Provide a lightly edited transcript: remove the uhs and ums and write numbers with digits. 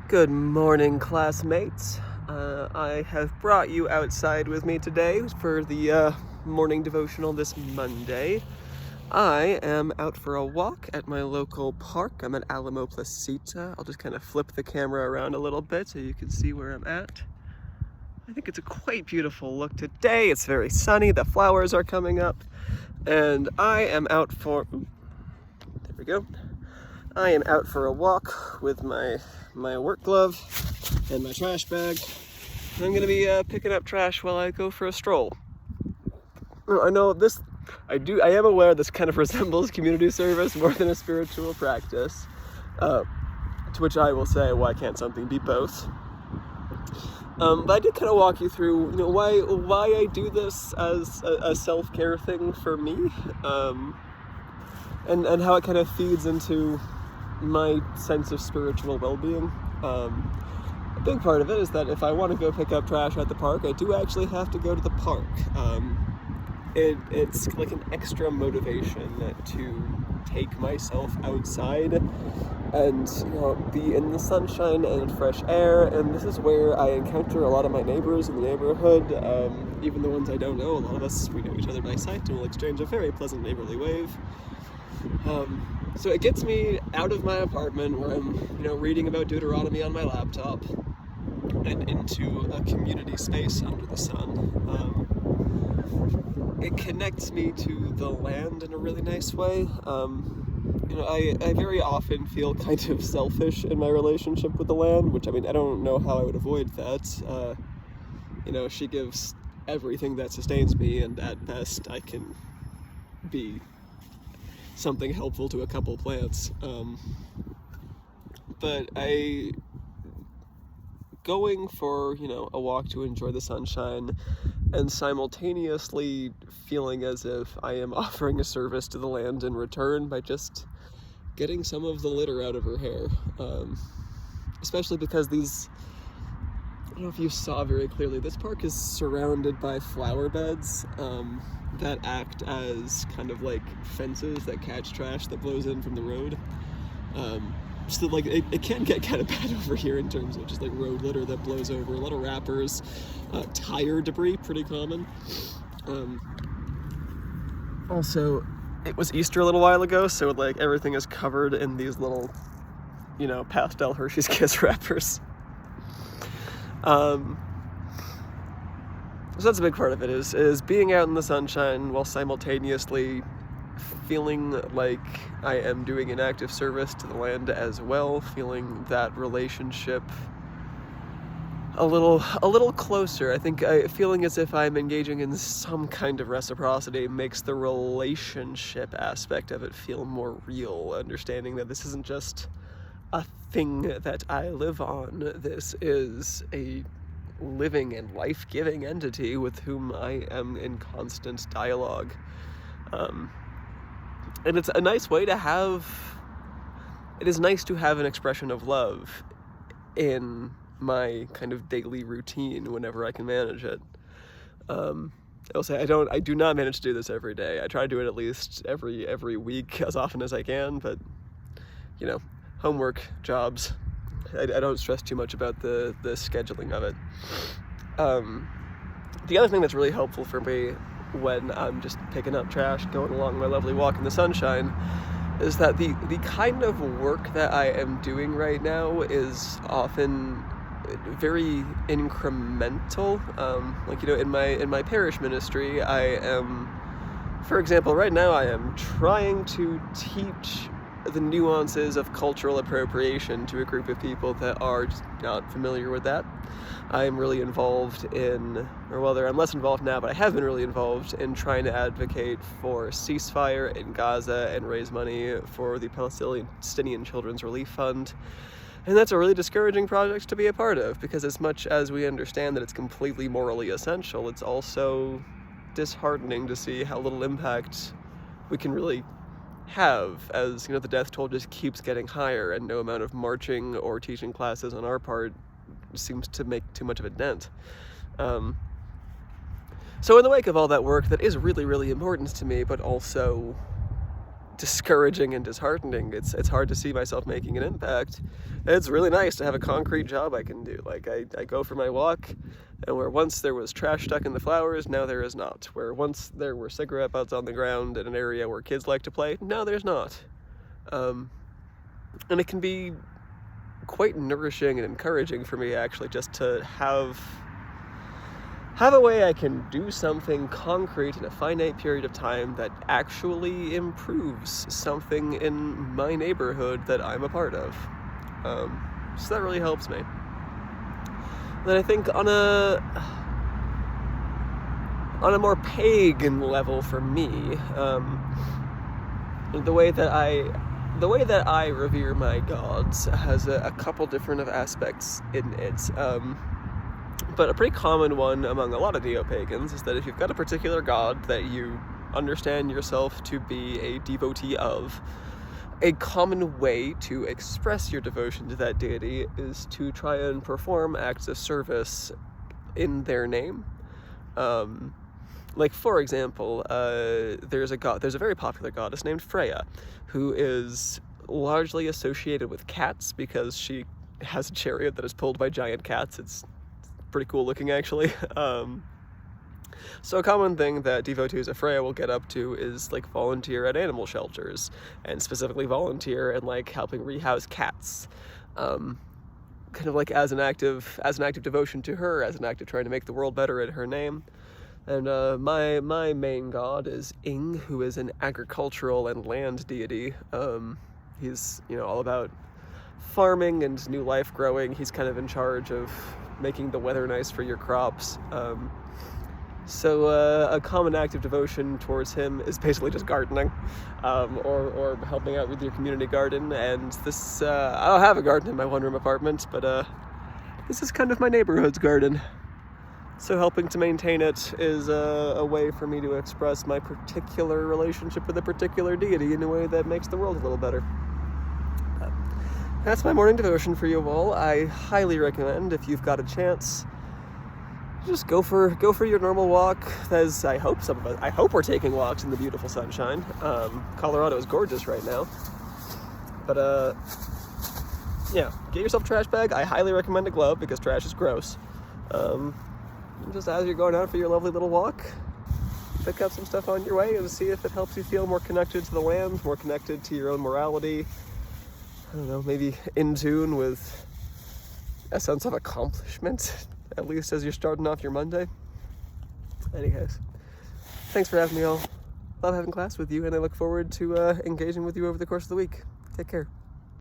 Good morning, classmates. I have brought you outside with me today for the morning devotional this Monday. I am out for a walk at my local park. I'm at Alamo Placita. I'll just kind of flip the camera around a little bit so you can see where I'm at. I think it's a quite beautiful look today. It's very sunny, the flowers are coming up, and I am out for... There we go. I am out for a walk with my work glove and my trash bag. I'm going to be picking up trash while I go for a stroll. I know this, I am aware this kind of resembles community service more than a spiritual practice. To which I will say, why can't something be both? But I did kind of walk you through, why I do this as a self-care thing for me, and how it kind of feeds into my sense of spiritual well-being. A big part of it is that if I want to go pick up trash at the park, I do actually have to go to the park. It's like an extra motivation to take myself outside and be in the sunshine and fresh air. And this is where I encounter a lot of my neighbors in the neighborhood, even the ones I don't know. A lot of us, we know each other by sight and we'll exchange a very pleasant neighborly wave. So it gets me out of my apartment where I'm, reading about Deuteronomy on my laptop and into a community space under the sun. It connects me to the land in a really nice way. I very often feel kind of selfish in my relationship with the land, which, I don't know how I would avoid that. She gives everything that sustains me, and at best I can be something helpful to a couple plants. But going for, a walk to enjoy the sunshine and simultaneously feeling as if I am offering a service to the land in return by just getting some of the litter out of her hair. Especially because I don't know if you saw very clearly, this park is surrounded by flower beds that act as kind of like fences that catch trash that blows in from the road. So it can get kind of bad over here in terms of just like road litter that blows over, a lot of wrappers, tire debris, pretty common. Also, it was Easter a little while ago, so everything is covered in these little, pastel Hershey's Kiss wrappers. So that's a big part of it, is being out in the sunshine while simultaneously feeling like I am doing an active service to the land as well, feeling that relationship a little closer. I think feeling as if I'm engaging in some kind of reciprocity makes the relationship aspect of it feel more real, understanding that this isn't just a thing that I live on. This is a living and life-giving entity with whom I am in constant dialogue. And it's a nice way to it is nice to have an expression of love in my kind of daily routine whenever I can manage it. I'll say I do not manage to do this every day. I try to do it at least every week, as often as I can, but homework, jobs, I don't stress too much about the scheduling of it. The other thing that's really helpful for me when I'm just picking up trash, going along my lovely walk in the sunshine, is that the kind of work that I am doing right now is often very incremental. In my parish ministry, I am, for example, right now I am trying to teach the nuances of cultural appropriation to a group of people that are just not familiar with that. I'm really involved I'm less involved now, but I have been really involved in trying to advocate for ceasefire in Gaza and raise money for the Palestinian Children's Relief Fund. And that's a really discouraging project to be a part of, because as much as we understand that it's completely morally essential, it's also disheartening to see how little impact we can really have, as the death toll just keeps getting higher and no amount of marching or teaching classes on our part seems to make too much of a dent. So in the wake of all that work that is really, really important to me, but also discouraging and disheartening. It's hard to see myself making an impact. It's really nice to have a concrete job I can do. Like I go for my walk, and where once there was trash stuck in the flowers, now there is not. Where once there were cigarette butts on the ground in an area where kids like to play, now there's not. And it can be quite nourishing and encouraging for me, actually, just to have a way I can do something concrete in a finite period of time that actually improves something in my neighborhood that I'm a part of. So that really helps me. Then I think on a more pagan level for me, the way that I revere my gods has a couple different of aspects in it. But a pretty common one among a lot of neo-pagans is that if you've got a particular god that you understand yourself to be a devotee of, a common way to express your devotion to that deity is to try and perform acts of service in their name. Like, for example, there's a very popular goddess named Freya, who is largely associated with cats because she has a chariot that is pulled by giant cats. It's pretty cool looking, actually. So a common thing that devotees of Freya will get up to is like volunteer at animal shelters, and specifically volunteer in like helping rehouse cats, kind of like as an act of devotion to her, as an act of trying to make the world better in her name. And my main god is Ing, who is an agricultural and land deity. He's all about farming and new life growing. He's kind of in charge of making the weather nice for your crops. So a common act of devotion towards him is basically just gardening, or helping out with your community garden. And this, I don't have a garden in my one-room apartment, but this is kind of my neighborhood's garden. So helping to maintain it is a way for me to express my particular relationship with a particular deity in a way that makes the world a little better. That's my morning devotion for you all. I highly recommend, if you've got a chance, just go for your normal walk. As I hope we're taking walks in the beautiful sunshine. Colorado is gorgeous right now. But yeah, get yourself a trash bag. I highly recommend a glove because trash is gross. Just as you're going out for your lovely little walk, pick up some stuff on your way and see if it helps you feel more connected to the land, more connected to your own morality. I don't know, maybe in tune with a sense of accomplishment, at least as you're starting off your Monday. Anyways, thanks for having me all. Love having class with you, and I look forward to engaging with you over the course of the week. Take care.